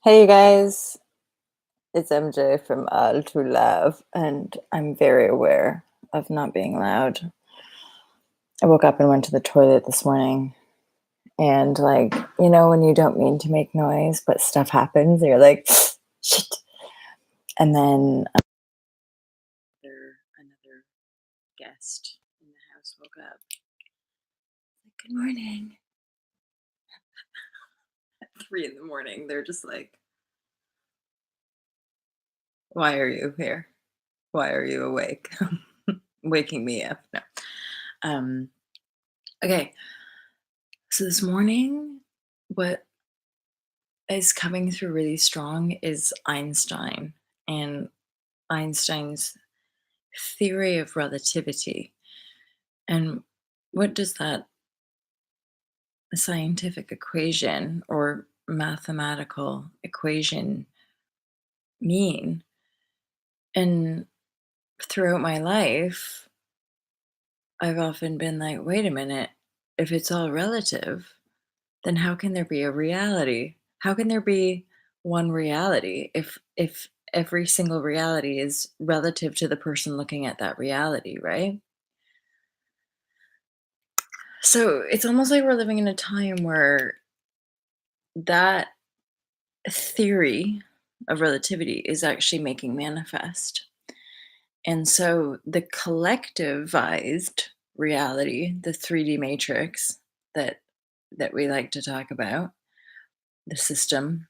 Hey you guys, it's MJ from All to Love, and I'm very aware of not being loud. I woke up and went to the toilet this morning, and when you don't mean to make noise, but stuff happens, you're like, shit. And then another guest in the house woke up. Like, good morning. At 3 in the morning, they're just like, why are you here? Why are you awake? Waking me up. No. Um, okay. So this morning, what is coming through really strong is Einstein and Einstein's theory of relativity. And what does that scientific equation or mathematical equation mean? And throughout my life, I've often been like, wait a minute, if it's all relative, then how can there be a reality? How can there be one reality if every single reality is relative to the person looking at that reality, right? So it's almost like we're living in a time where that theory of relativity is actually making manifest. And so the collectivized reality, the 3D matrix that we like to talk about, the system,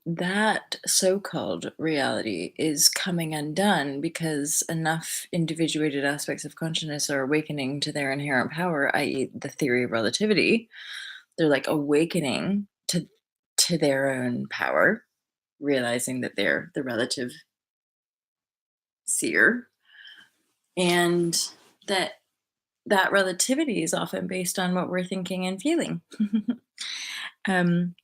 that so-called reality is coming undone because enough individuated aspects of consciousness are awakening to their inherent power, i.e., the theory of relativity. They're like awakening to their own power, realizing that they're the relative seer, and that that relativity is often based on what we're thinking and feeling. um,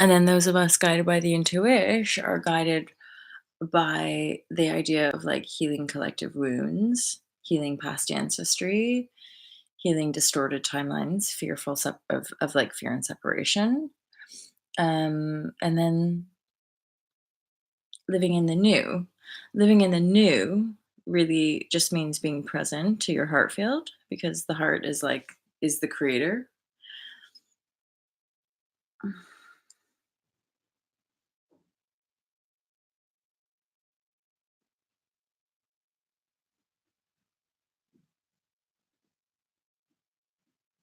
and then those of us guided by the intuition are guided by the idea of like healing collective wounds, healing past ancestry, healing distorted timelines, fearful of like fear and separation, and then living in the new. Living in the new really just means being present to your heart field because the heart is the creator.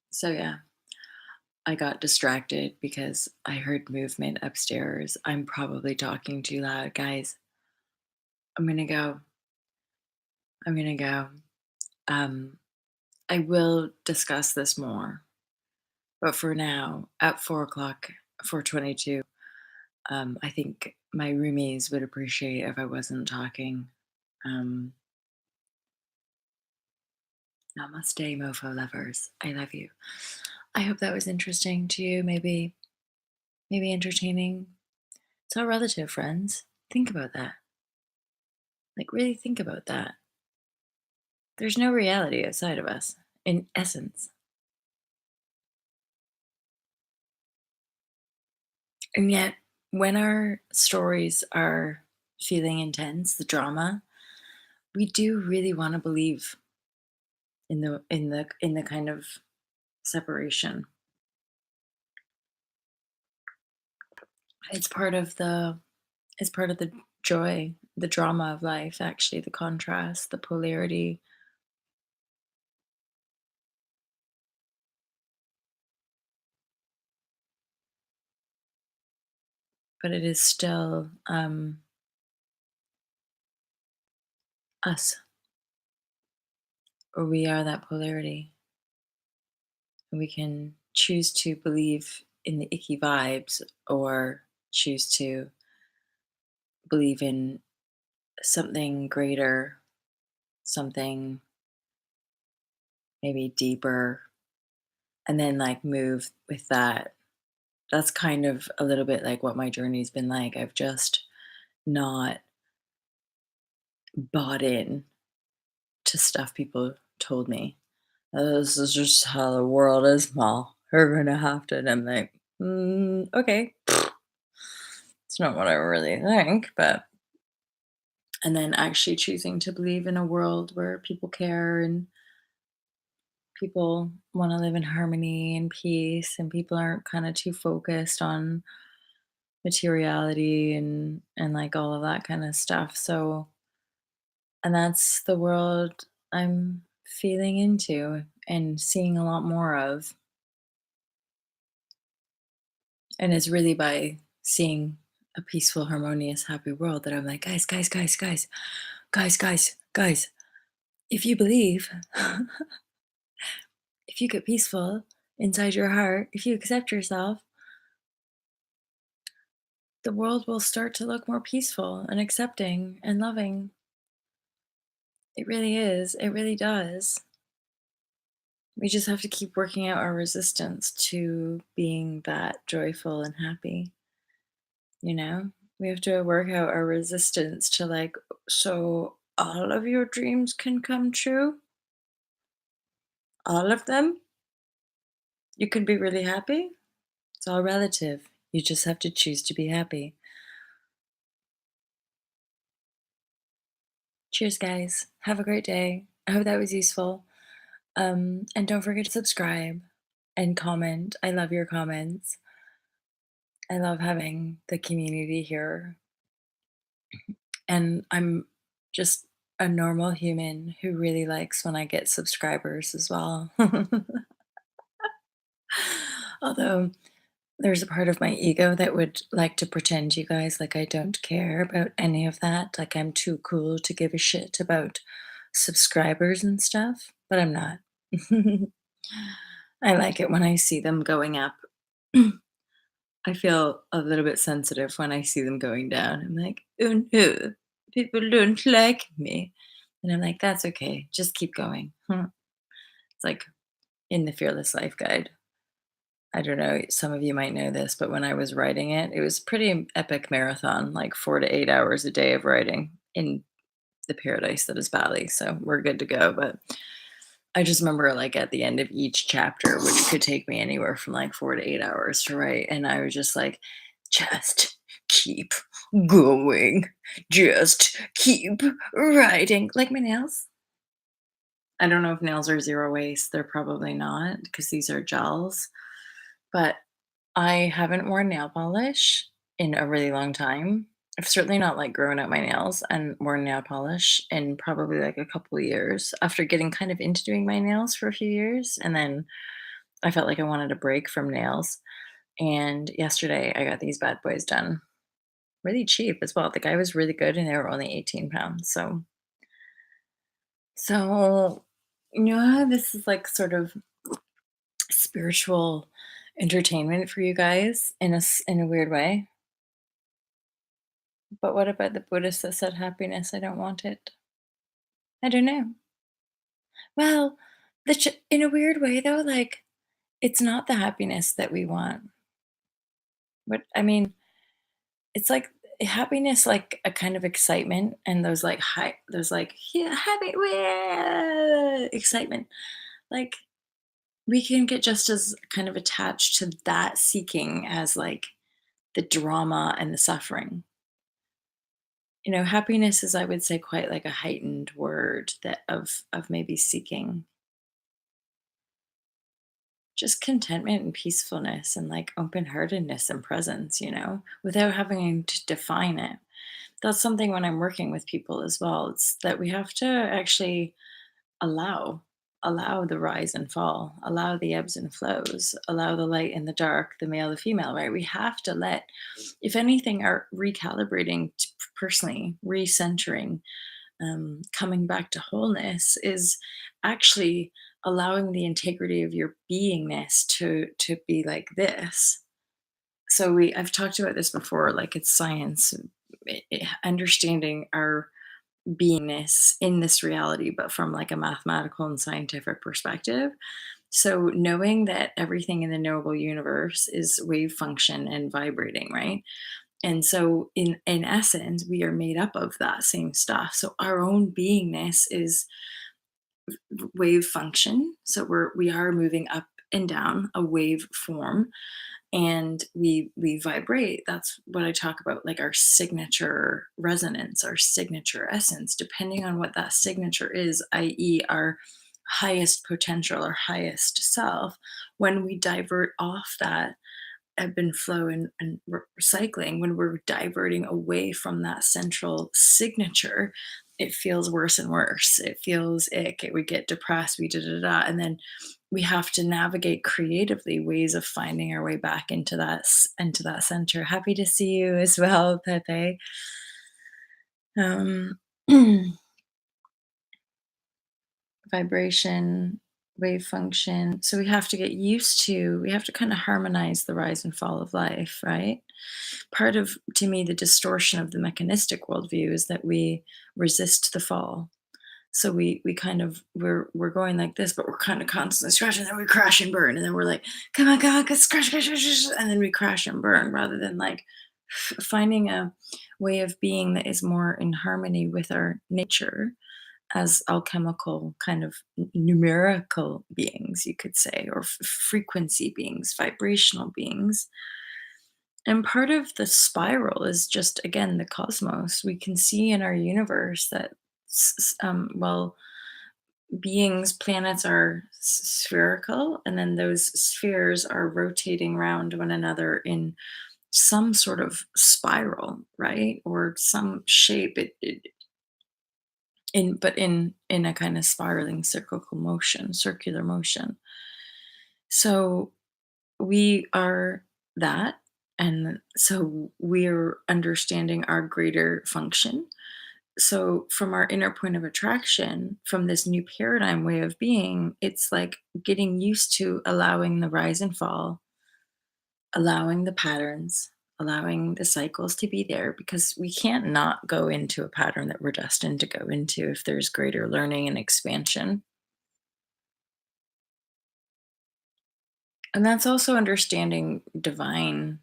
So yeah, I got distracted because I heard movement upstairs. I'm probably talking too loud, guys. I'm gonna go. I'm gonna go. Um, I will discuss this more, but for now, at 4 o'clock, 4:22, I think my roomies would appreciate if I wasn't talking. Um, Namaste, mofo lovers. I love you. I hope that was interesting to you. Maybe entertaining. It's all relative, friends. Think about that. Like, really think about that. There's no reality outside of us, in essence. And yet, when our stories are feeling intense, the drama, we do really want to believe in the kind of separation. It's part of the it's part of the joy, the drama of life, actually, the contrast, the polarity. But it is still us, or we are that polarity. And we can choose to believe in the icky vibes or choose to believe in something greater, something maybe deeper, and then like move with that. That's kind of a little bit like what my journey's been like. I've just not bought in to stuff people told me. This is just how the world is, Mal. We're gonna have to. And I'm like, okay, it's not what I really think, but and then actually choosing to believe in a world where people care and people want to live in harmony and peace and people aren't kind of too focused on materiality and like all of that kind of stuff. So and that's the world I'm feeling into and seeing a lot more of. And it's really by seeing a peaceful, harmonious, happy world that I'm like, guys, guys, guys, guys, guys, guys, guys, if you believe, if you get peaceful inside your heart, if you accept yourself, the world will start to look more peaceful and accepting and loving. It really is. It really does. We just have to keep working out our resistance to being that joyful and happy, you know? We have to work out our resistance to like, so all of your dreams can come true? All of them? You can be really happy? It's all relative. You just have to choose to be happy. Cheers, guys. Have a great day. I hope that was useful. And don't forget to subscribe and comment. I love your comments. I love having the community here. And I'm just a normal human who really likes when I get subscribers as well. Although there's a part of my ego that would like to pretend, you guys, like I don't care about any of that. Like I'm too cool to give a shit about subscribers and stuff, but I'm not. I like it when I see them going up. I feel a little bit sensitive when I see them going down. I'm like, oh no, people don't like me. And I'm like, that's okay. Just keep going. It's like in the Fearless Life Guide. I don't know, some of you might know this, but when I was writing it, it was pretty epic marathon, like 4 to 8 hours a day of writing in the paradise that is Bali. So we're good to go. But I just remember like at the end of each chapter, which could take me anywhere from like 4 to 8 hours to write. And I was just like, just keep going. Just keep writing. Like my nails. I don't know if nails are zero waste. They're probably not because these are gels. But I haven't worn nail polish in a really long time. I've certainly not like grown out my nails and worn nail polish in probably like a couple of years after getting kind of into doing my nails for a few years. And then I felt like I wanted a break from nails. And yesterday I got these bad boys done really cheap as well. The guy was really good and they were only 18 pounds. So, this is like sort of spiritual entertainment for you guys in a weird way. But what about the Buddhist that said happiness? I don't want it. I don't know. Well, in a weird way though, like it's not the happiness that we want. But I mean, it's like happiness, like a kind of excitement, and those like high, those like yeah, happy excitement. Like we can get just as kind of attached to that seeking as like the drama and the suffering. Happiness is, I would say, quite like a heightened word that of maybe seeking just contentment and peacefulness and like open heartedness and presence, without having to define it. That's something when I'm working with people as well. It's that we have to actually allow allow the rise and fall, allow the ebbs and flows, allow the light and the dark, the male, the female, right? We have to let, if anything, our recalibrating personally, recentering, coming back to wholeness is actually allowing the integrity of your beingness to be like this. So I've talked about this before, like it's science, understanding our beingness in this reality, but from like a mathematical and scientific perspective. So knowing that everything in the knowable universe is wave function and vibrating, right? And so in essence, we are made up of that same stuff. So our own beingness is wave function. So we are moving up and down, a wave form, and we vibrate. That's what I talk about, like our signature resonance, our signature essence, depending on what that signature is, i.e., our highest potential or highest self. When we divert off that ebb and flow and recycling, when we're diverting away from that central signature, it feels worse and worse. It feels ick. We get depressed. We da da da, and then we have to navigate creatively ways of finding our way back into into that center. Happy to see you as well, Pepe. Um, vibration, wave function. So we have to get used to. We have to kind of harmonize the rise and fall of life, right? Part of, to me, the distortion of the mechanistic worldview is that we resist the fall. So we kind of we're going like this, but we're kind of constantly scratching, and then we crash and burn, and then we're like, come on, come on, scratch, scratch, scratch, scratch, and then we crash and burn, rather than like finding a way of being that is more in harmony with our nature as alchemical kind of numerical beings, you could say, or frequency beings, vibrational beings. And part of the spiral is just, again, the cosmos. We can see in our universe that, well, beings, planets are spherical, and then those spheres are rotating around one another in some sort of spiral, right? Or some shape. In a kind of spiraling cyclical motion, circular motion. So we are that, and so we're understanding our greater function. So from our inner point of attraction, from this new paradigm way of being, it's like getting used to allowing the rise and fall, allowing the patterns, allowing the cycles to be there, because we can't not go into a pattern that we're destined to go into if there's greater learning and expansion. And that's also understanding divine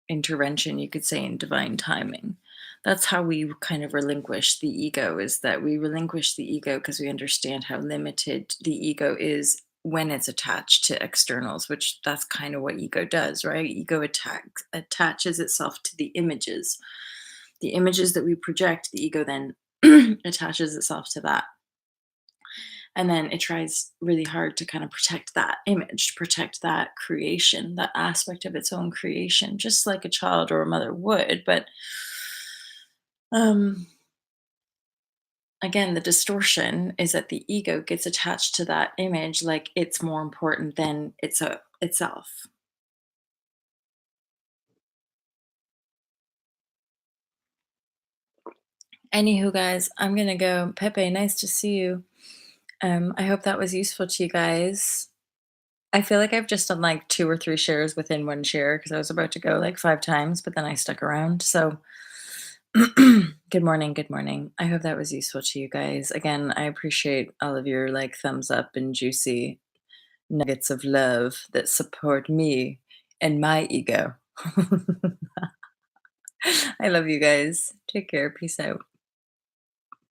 intervention, you could say, in divine timing. That's how we kind of relinquish the ego, is that we relinquish the ego because we understand how limited the ego is when it's attached to externals, which that's kind of what ego does, right? Ego attaches itself to the images that we project. The ego then attaches itself to that, and then it tries really hard to kind of protect that image, protect that creation, that aspect of its own creation, just like a child or a mother would. But um again, the distortion is that the ego gets attached to that image like it's more important than itself. Anywho, guys, I'm gonna go. Pepe, nice to see you. I hope that was useful to you guys. I feel like I've just done like two or three shares within one share because I was about to go like five times, but then I stuck around. So good morning, good morning. I hope that was useful to you guys. Again, I appreciate all of your like thumbs up and juicy nuggets of love that support me and my ego. I love you guys. Take care. Peace out.